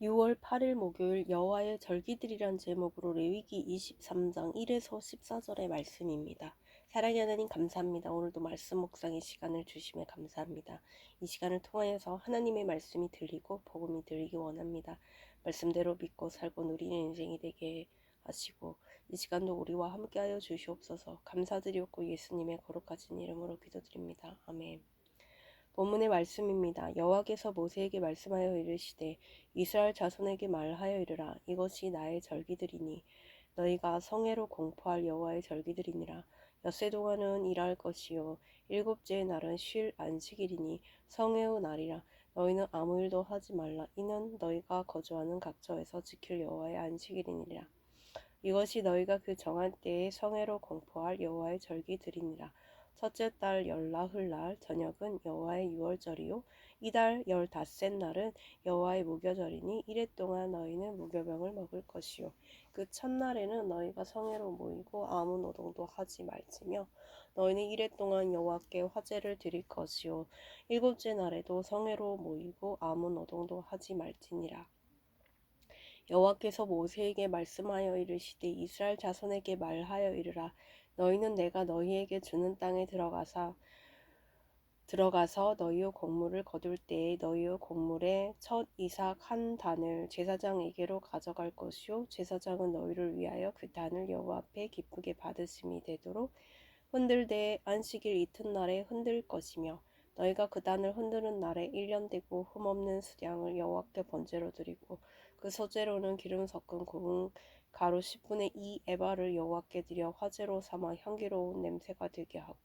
6월 8일 목요일 여호와의 절기들이란 제목으로 레위기 23장 1에서 14절의 말씀입니다. 사랑의 하나님 감사합니다. 오늘도 말씀 묵상의 시간을 주심에 감사합니다. 이 시간을 통하여서 하나님의 말씀이 들리고 복음이 들리기 원합니다. 말씀대로 믿고 살고 누리는 인생이 되게 하시고 이 시간도 우리와 함께하여 주시옵소서. 감사드리옵고 예수님의 거룩하신 이름으로 기도드립니다. 아멘. 본문의 말씀입니다. 여호와께서 모세에게 말씀하여 이르시되 이스라엘 자손에게 말하여 이르라. 이것이 나의 절기들이니 너희가 성회로 공포할 여호와의 절기들이니라. 엿새 동안은 일할 것이요 일곱째의 날은 쉴 안식일이니 성회의 날이라. 너희는 아무 일도 하지 말라. 이는 너희가 거주하는 각처에서 지킬 여호와의 안식일이니라. 이것이 너희가 그 정한 때에 성회로 공포할 여호와의 절기들이니라. 첫째 달 열나흘날 저녁은 여호와의 유월절이요 이달 15셋 날은 여호와의 무교절이니 이래 동안 너희는 무교병을 먹을 것이요 그 첫날에는 너희가 성회로 모이고 아무 노동도 하지 말지며 너희는 이래 동안 여호와께 화제를 드릴 것이요 일곱째 날에도 성회로 모이고 아무 노동도 하지 말지니라. 여호와께서 모세에게 말씀하여 이르시되 이스라엘 자손에게 말하여 이르라. 너희는 내가 너희에게 주는 땅에 들어가서 너희의 곡물을 거둘 때에 너희의 곡물의 첫 이삭 한 단을 제사장에게로 가져갈 것이요 제사장은 너희를 위하여 그 단을 여호와 앞에 기쁘게 받으심이 되도록 흔들되 안식일 이튿날에 흔들 것이며 너희가 그 단을 흔드는 날에 1년 되고 흠없는 수량을 여호와께 번제로 드리고 그 소제로는 기름 섞은 구운 가루 10분의 2 에바를 여호와께 드려 화제로 삼아 향기로운 냄새가 되게 하고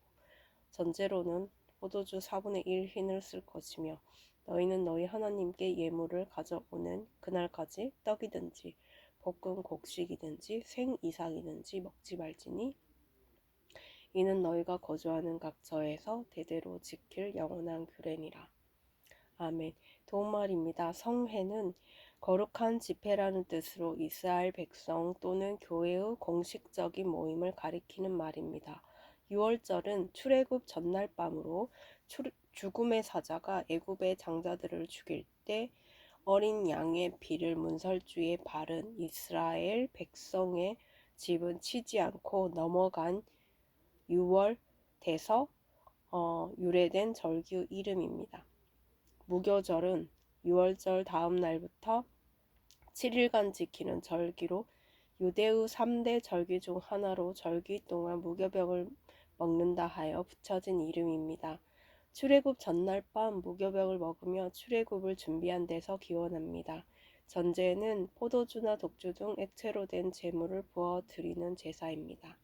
전제로는 포도주 4분의 1 흰을 쓸 것이며 너희는 너희 하나님께 예물을 가져오는 그날까지 떡이든지 볶은 곡식이든지 생 이삭이든지 먹지 말지니 이는 너희가 거주하는 각처에서 대대로 지킬 영원한 규례니라. 아멘. 도움말입니다. 성회는 거룩한 집회라는 뜻으로 이스라엘 백성 또는 교회의 공식적인 모임을 가리키는 말입니다. 유월절은 출애굽 전날 밤으로 죽음의 사자가 애굽의 장자들을 죽일 때 어린 양의 피를 문설주에 바른 이스라엘 백성의 집은 치지 않고 넘어간 6월 돼서 유래된 절기 이름입니다. 무교절은 6월절 다음 날부터 7일간 지키는 절기로 유대의 3대 절기 중 하나로 절기 동안 무교병을 먹는다 하여 붙여진 이름입니다. 출애굽 전날 밤 무교병을 먹으며 출애굽을 준비한 데서 기원합니다. 전제는 포도주나 독주 등 액체로 된 제물을 부어 드리는 제사입니다.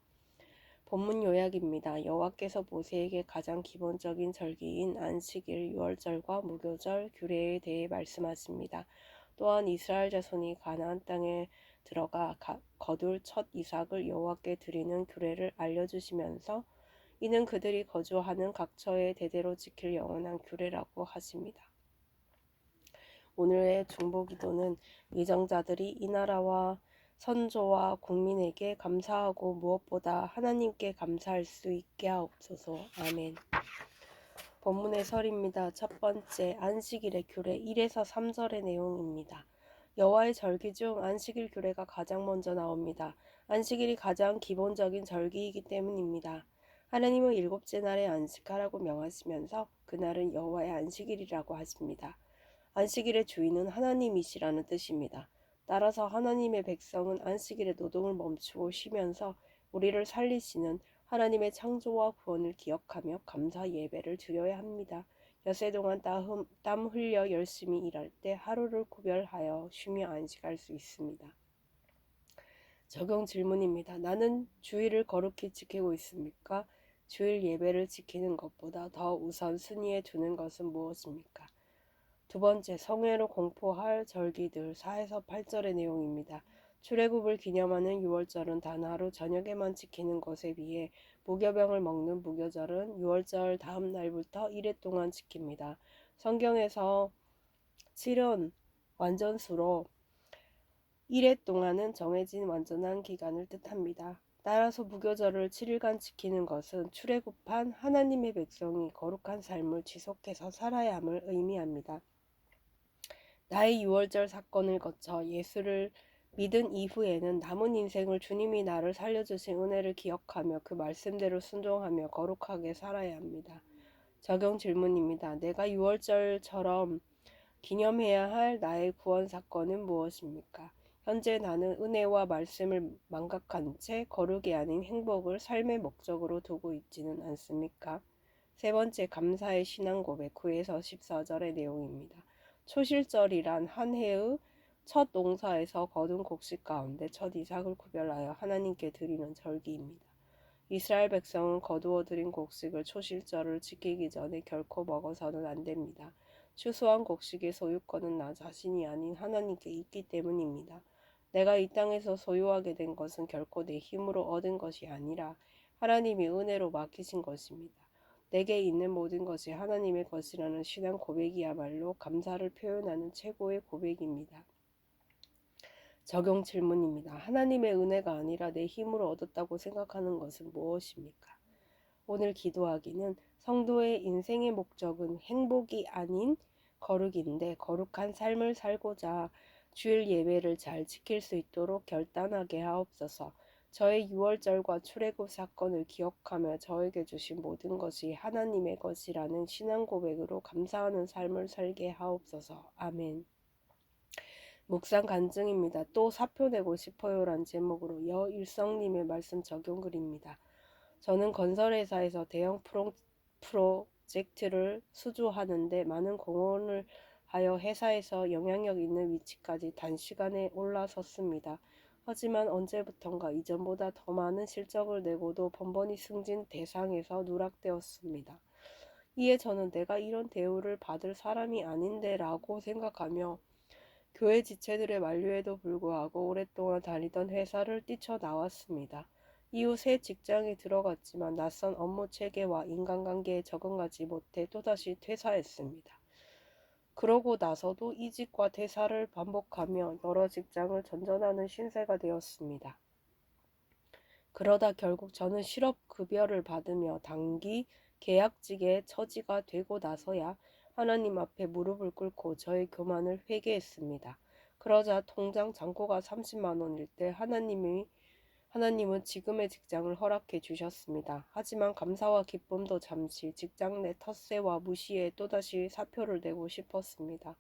본문 요약입니다. 여호와께서 모세에게 가장 기본적인 절기인 안식일, 유월절과 무교절 규례에 대해 말씀하십니다. 또한 이스라엘 자손이 가나안 땅에 들어가 거둘 첫 이삭을 여호와께 드리는 규례를 알려주시면서 이는 그들이 거주하는 각처에 대대로 지킬 영원한 규례라고 하십니다. 오늘의 중보기도는 위정자들이 이 나라와 선조와 국민에게 감사하고 무엇보다 하나님께 감사할 수 있게 하옵소서. 아멘. 본문의 설입니다. 첫 번째, 안식일의 규례 1에서 3절의 내용입니다. 여호와의 절기 중 안식일 규례가 가장 먼저 나옵니다. 안식일이 가장 기본적인 절기이기 때문입니다. 하나님은 일곱째 날에 안식하라고 명하시면서 그날은 여호와의 안식일이라고 하십니다. 안식일의 주인은 하나님이시라는 뜻입니다. 따라서 하나님의 백성은 안식일에 노동을 멈추고 쉬면서 우리를 살리시는 하나님의 창조와 구원을 기억하며 감사 예배를 드려야 합니다. 엿새 동안 땀 흘려 열심히 일할 때 하루를 구별하여 쉬며 안식할 수 있습니다. 적용 질문입니다. 나는 주일을 거룩히 지키고 있습니까? 주일 예배를 지키는 것보다 더 우선 순위에 두는 것은 무엇입니까? 두 번째, 성회로 공포할 절기들 4에서 8절의 내용입니다. 출애굽을 기념하는 유월절은 단 하루 저녁에만 지키는 것에 비해 무교병을 먹는 무교절은 유월절 다음 날부터 1회 동안 지킵니다. 성경에서 7은 완전수로 1회 동안은 정해진 완전한 기간을 뜻합니다. 따라서 무교절을 7일간 지키는 것은 출애굽한 하나님의 백성이 거룩한 삶을 지속해서 살아야 함을 의미합니다. 나의 6월절 사건을 거쳐 예수를 믿은 이후에는 남은 인생을 주님이 나를 살려주신 은혜를 기억하며 그 말씀대로 순종하며 거룩하게 살아야 합니다. 적용 질문입니다. 내가 6월절처럼 기념해야 할 나의 구원 사건은 무엇입니까? 현재 나는 은혜와 말씀을 망각한 채 거룩이 아닌 행복을 삶의 목적으로 두고 있지는 않습니까? 세 번째, 감사의 신앙 고백 9에서 14절의 내용입니다. 초실절이란 한 해의 첫 농사에서 거둔 곡식 가운데 첫 이삭을 구별하여 하나님께 드리는 절기입니다. 이스라엘 백성은 거두어 들인 곡식을 초실절을 지키기 전에 결코 먹어서는 안 됩니다. 추수한 곡식의 소유권은 나 자신이 아닌 하나님께 있기 때문입니다. 내가 이 땅에서 소유하게 된 것은 결코 내 힘으로 얻은 것이 아니라 하나님이 은혜로 맡기신 것입니다. 내게 있는 모든 것이 하나님의 것이라는 신앙 고백이야말로 감사를 표현하는 최고의 고백입니다. 적용 질문입니다. 하나님의 은혜가 아니라 내 힘으로 얻었다고 생각하는 것은 무엇입니까? 오늘 기도하기는 성도의 인생의 목적은 행복이 아닌 거룩인데 거룩한 삶을 살고자 주일 예배를 잘 지킬 수 있도록 결단하게 하옵소서. 저의 6월절과 출애굽 사건을 기억하며 저에게 주신 모든 것이 하나님의 것이라는 신앙 고백으로 감사하는 삶을 살게 하옵소서. 아멘. 묵상 간증입니다. 또 사표 내고 싶어요란 제목으로 여일성님의 말씀 적용글입니다. 저는 건설회사에서 대형 프로젝트를 수주하는데 많은 공헌을 하여 회사에서 영향력 있는 위치까지 단시간에 올라섰습니다. 하지만 언제부턴가 이전보다 더 많은 실적을 내고도 번번이 승진 대상에서 누락되었습니다. 이에 저는 내가 이런 대우를 받을 사람이 아닌데 라고 생각하며 교회 지체들의 만류에도 불구하고 오랫동안 다니던 회사를 뛰쳐나왔습니다. 이후 새 직장에 들어갔지만 낯선 업무 체계와 인간관계에 적응하지 못해 또다시 퇴사했습니다. 그러고 나서도 이직과 퇴사를 반복하며 여러 직장을 전전하는 신세가 되었습니다. 그러다 결국 저는 실업급여를 받으며 단기 계약직의 처지가 되고 나서야 하나님 앞에 무릎을 꿇고 저의 교만을 회개했습니다. 그러자 통장 잔고가 30만 원일 때 하나님은 지금의 직장을 허락해 주셨습니다. 하지만 감사와 기쁨도 잠시 직장 내 텃세와 무시에 또다시 사표를 내고 싶었습니다.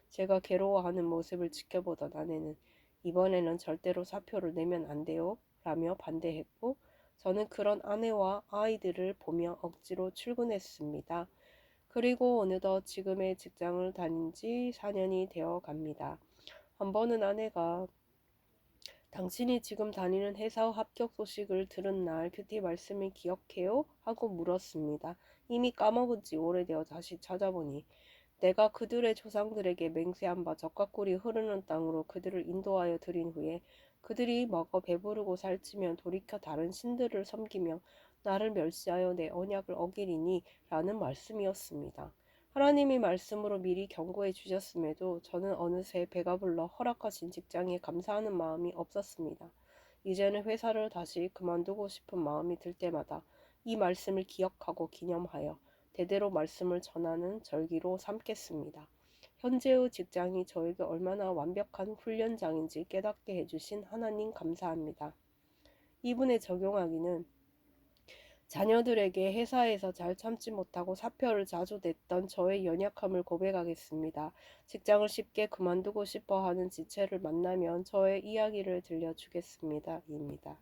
제가 괴로워하는 모습을 지켜보던 아내는 이번에는 절대로 사표를 내면 안 돼요 라며 반대했고 저는 그런 아내와 아이들을 보며 억지로 출근했습니다. 그리고 어느덧 지금의 직장을 다닌 지 4년이 되어 갑니다. 한 번은 아내가 당신이 지금 다니는 회사 합격 소식을 들은 날 그때 말씀을 기억해요? 하고 물었습니다. 이미 까먹은 지 오래되어 다시 찾아보니 내가 그들의 조상들에게 맹세한 바 젖과 꿀이 흐르는 땅으로 그들을 인도하여 드린 후에 그들이 먹어 배부르고 살찌면 돌이켜 다른 신들을 섬기며 나를 멸시하여 내 언약을 어기리니 라는 말씀이었습니다. 하나님이 말씀으로 미리 경고해 주셨음에도 저는 어느새 배가 불러 허락하신 직장에 감사하는 마음이 없었습니다. 이제는 회사를 다시 그만두고 싶은 마음이 들 때마다 이 말씀을 기억하고 기념하여 대대로 말씀을 전하는 절기로 삼겠습니다. 현재의 직장이 저에게 얼마나 완벽한 훈련장인지 깨닫게 해주신 하나님 감사합니다. 이분에 적용하기는 자녀들에게 회사에서 잘 참지 못하고 사표를 자주 냈던 저의 연약함을 고백하겠습니다. 직장을 쉽게 그만두고 싶어 하는 지체를 만나면 저의 이야기를 들려주겠습니다. 입니다.